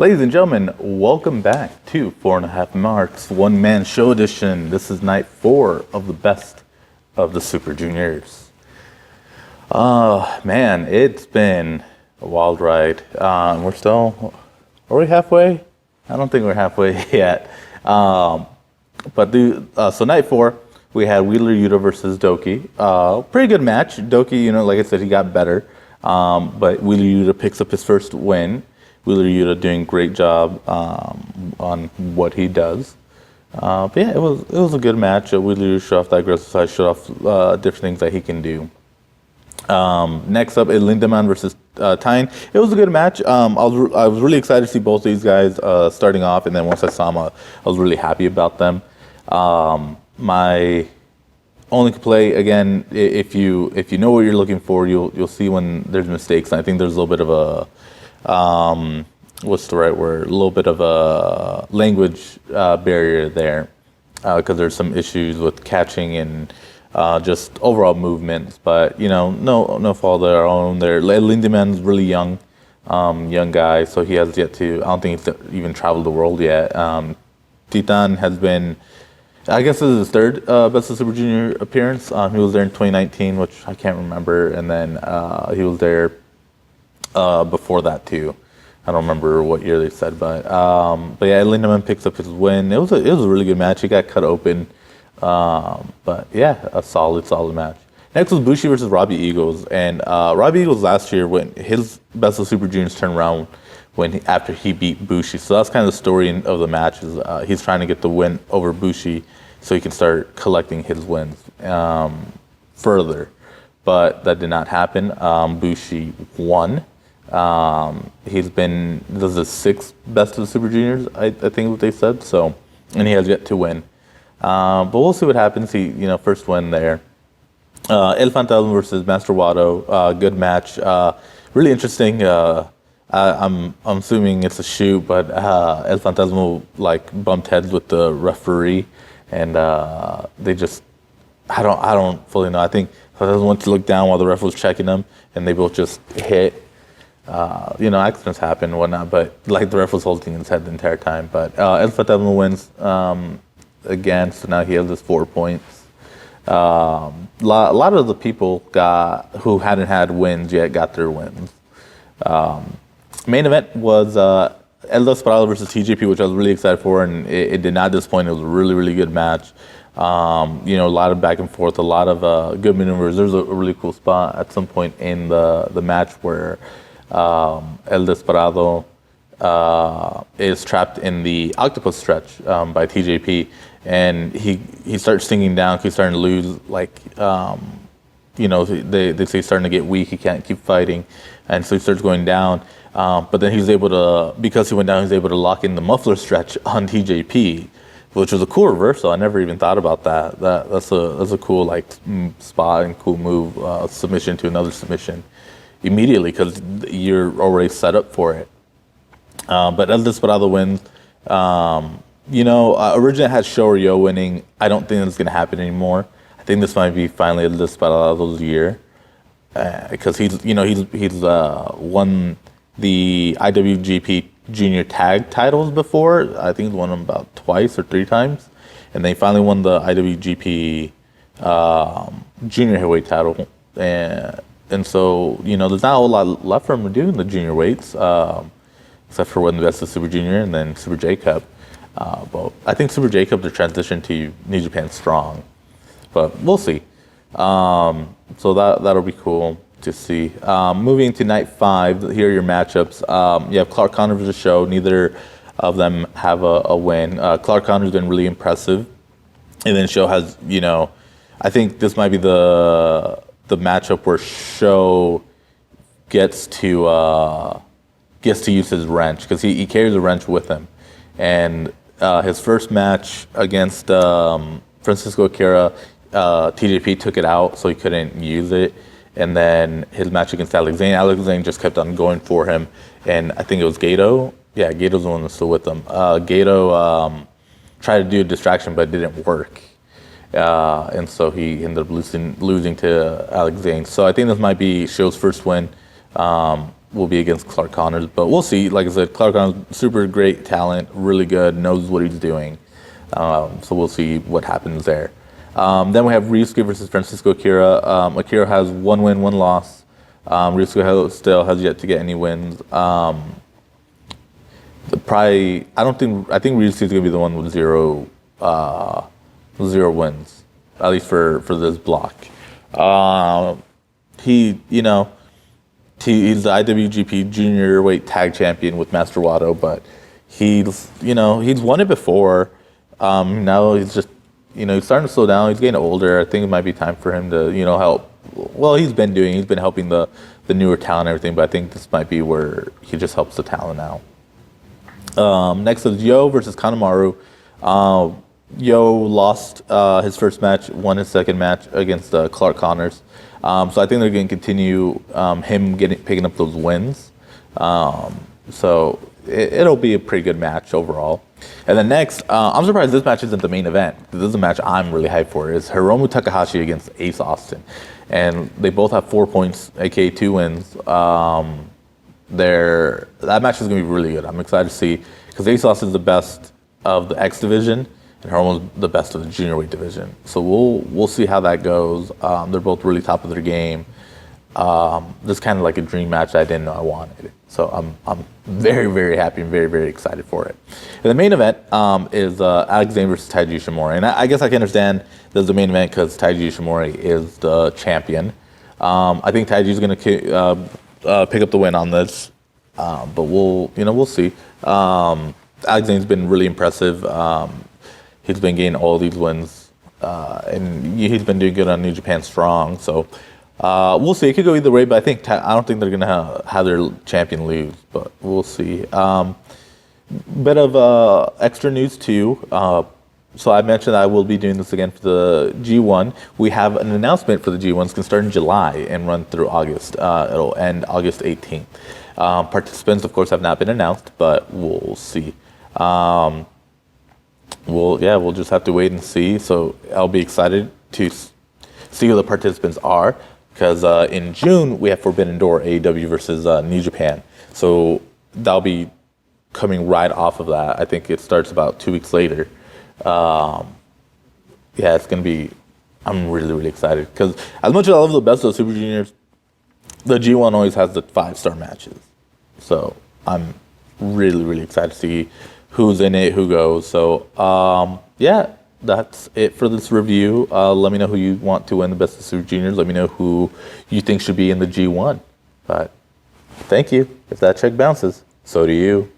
Ladies and gentlemen, welcome back to 4.5 Marks One Man Show Edition. This is night 4 of the best of the Super Juniors. Man, it's been a wild ride. Are we halfway? I don't think we're halfway yet. So night 4, we had Wheeler Yuta versus Doki. Pretty good match. Doki, like I said, he got better. But Wheeler Yuta picks up his first win. Wheeler Yuta doing a great job on what he does. But yeah, it was a good match. Wheeler Yuta showed off that aggressive side, showed off different things that he can do. Next up is Lindaman versus Tyne. It was a good match. I was really excited to see both these guys starting off, and then once I saw them, I was really happy about them. My only complaint, again, if you know what you're looking for, you'll see when there's mistakes. And I think there's a little bit of a what's the right word? A little bit of a language barrier there, because there's some issues with catching and just overall movements. But no fault of their own. Lindeman's really young guy, so he has yet to. I don't think he's even traveled the world yet. Tyne has been, I guess, this is his third Best of Super Junior appearance. He was there in 2019, which I can't remember, and then he was there before that too. I don't remember what year they said, but yeah, Lindaman picks up his win. It was a really good match. He got cut open, but yeah, a solid match. Next was Bushy versus Robbie Eagles, and Robbie Eagles last year, when his Best of Super Juniors turned around after he beat Bushy. So that's kind of the story of the match. Is he's trying to get the win over Bushy so he can start collecting his wins further. But that did not happen. Bushy won. This is the 6th Best of the Super Juniors, I think what they said. So, and he has yet to win. But we'll see what happens. He, first win there. El Fantasma versus Master Wato. Good match. Really interesting. I'm assuming it's a shoot, but El Fantasma bumped heads with the referee, and they just I don't fully know. I think Fantasma went to look down while the ref was checking them, and they both just hit. Accidents happen and whatnot, but the ref was holding his head the entire time. But El Fantasma wins again, so now he has his 4 points. A lot of the people who hadn't had wins yet got their wins. Main event was El Desperado versus TJP, which I was really excited for, and it did not disappoint. It was a really, really good match. A lot of back and forth, a lot of good maneuvers. There's a really cool spot at some point in the match where El Desperado is trapped in the octopus stretch by TJP, and he starts sinking down. He's starting to lose, they say he's starting to get weak. He can't keep fighting, and so he starts going down. But then because he went down, he's able to lock in the muffler stretch on TJP, which was a cool reversal. I never even thought about that. That's a cool spot and cool move, submission to another submission immediately, because you're already set up for it. But El Desperado wins. Originally had Sho or Yo winning. I don't think that's going to happen anymore. I think this might be finally El Desperado's year, because he's won the IWGP Junior Tag titles before. I think he's won them about twice or 3 times, and they finally won the IWGP Junior Heavyweight title. And so there's not a whole lot left for him to do in the junior weights, except for winning the Best of Super Junior and then Super J Cup. But I think Super J Cup, they're transitioned to New Japan Strong, but we'll see. So that'll be cool to see. Moving to night 5, here are your matchups. You have Clark Connors versus Sho. Neither of them have a win. Clark Connors has been really impressive, and then Sho has, I think this might be the matchup where Sho gets to use his wrench, because he carries a wrench with him. And his first match against Francisco Akira, TJP took it out, so he couldn't use it. And then his match against Alex Zane just kept on going for him. And I think it was Gato. Yeah, Gato's the one that's still with him. Gato tried to do a distraction, but it didn't work. And so he ended up losing to Alex Zane. So I think this might be Sho's first win. will be against Clark Connors, but we'll see. Like I said, Clark Connors, super great talent, really good, knows what he's doing. So we'll see what happens there. Then we have Ryusuke versus Francisco Akira. Akira has 1 win, 1 loss. Ryusuke still has yet to get any wins. I think Ryusuke is gonna be the one with 0 wins, at least for this block. He's the IWGP Junior Weight Tag Champion with Master Wato, but he's won it before. Now he's just, he's starting to slow down. He's getting older. I think it might be time for him to, help. Well, he's been helping the newer talent and everything, but I think this might be where he just helps the talent out. Next is Yo versus Kanamaru. Yo lost his first match, won his second match against Clark Connors. So I think they're going to continue him picking up those wins. So it'll be a pretty good match overall. And then next, I'm surprised this match isn't the main event. This is a match I'm really hyped for. It's Hiromu Takahashi against Ace Austin. And they both have 4 points, aka 2 wins. That match is going to be really good. I'm excited to see, because Ace Austin is the best of the X division, and Hiromu's the best of the junior weight division. So we'll see how that goes. They're both really top of their game. This is kind of like a dream match I didn't know I wanted. So I'm very, very happy and very, very excited for it. And the main event is Alex Zane versus Taiji Ishimori. And I guess I can understand this is the main event because Taiji Ishimori is the champion. I think Taiji's going to pick up the win on this, but we'll see. Alex Zane's been really impressive. He's been getting all these wins, and he's been doing good on New Japan Strong. So we'll see. It could go either way, but I don't think they're gonna have their champion lose. But we'll see. Bit of extra news too. So I mentioned I will be doing this again for the G1. We have an announcement for the G1s. It's gonna start in July and run through August. It'll end August 18th. Participants, of course, have not been announced, but we'll see. We'll just have to wait and see. So I'll be excited to see who the participants are, because in June we have Forbidden Door AEW versus New Japan. So that'll be coming right off of that. I think it starts about 2 weeks later. It's gonna be. I'm really, really excited, because as much as I love the best of the Super Juniors, the G1 always has the 5-star matches. So I'm really, really excited to see who's in it, who goes. So that's it for this review. Let me know who you want to win the best of Super Juniors. Let me know who you think should be in the G1. But thank you. If that check bounces, so do you.